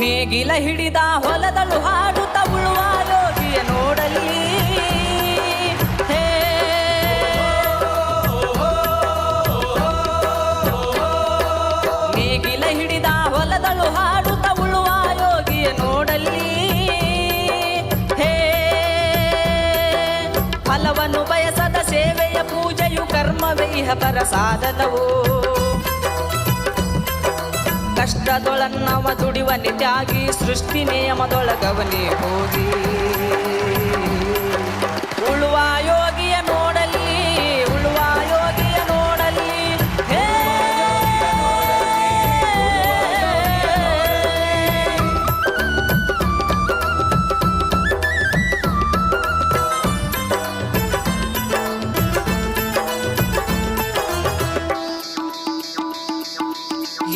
ನೇಗಿಲ ಹಿಡಿದ ಹೊಲದಳು ಹಾಡುತ್ತ ಉಳುವ ಯೋಗಿಯ ನೋಡಲಿ. ನೇಗಿಲ ಹಿಡಿದ ಹೊಲದಳು ಹಾಡುತ್ತ ಉಳುವ ಯೋಗಿಯ ನೋಡಲಿ. ಫಲವನ್ನು ಬಯಸದ ಸೇವೆಯ ಪೂಜೆಯು ಕರ್ಮವೈಹ ಪರ ಸಾಧನವು. ಕಷ್ಟದೊಳನ್ನವ ದುಡಿವನಿ ತ್ಯಾಗಿ ಸೃಷ್ಟಿ ನಿಯಮದೊಳಗವನಿ ಹೋಗಿ. ಉಳುವ ಯೋಗಿಯ ನೋಡಲಿ, ಉಳುವ ಯೋಗಿಯ ನೋಡಲಿ.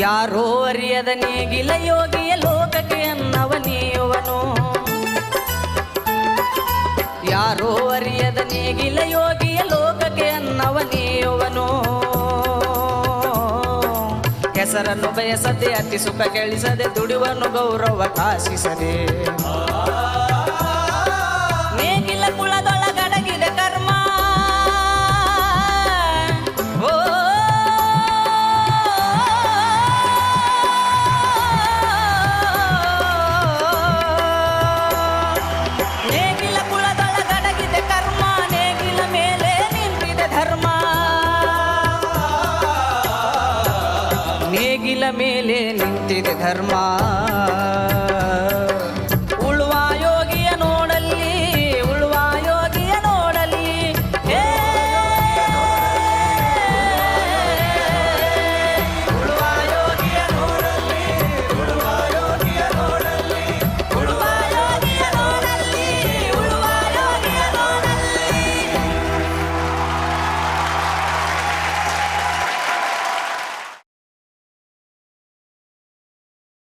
ಯಾರೋ ಅರಿಯದ ನೇಗಿಲ ಯೋಗಿಯ ಲೋಕಕ್ಕೆ ಅನ್ನವನೀಯುವನು. ಯಾರೋ ಅರಿಯದ ನೇಗಿಲ ಯೋಗಿಯ ಲೋಕಕ್ಕೆ ಅನ್ನವನೀಯುವನು. ಹೆಸರನ್ನು ಬಯಸದೆ ಅತಿ ಸುಖ ಗಳಿಸದೆ ದುಡಿವನು ಗೌರವ ಕಾಶಿಸದೆ. ನೇಗಿಲ ಕುಳದೊಳಗಡಗಿದ ಕರ್ಮ ನೇಗಿಲ ಮೇಲೆ ನಿಂತಿದೆ ಧರ್ಮ.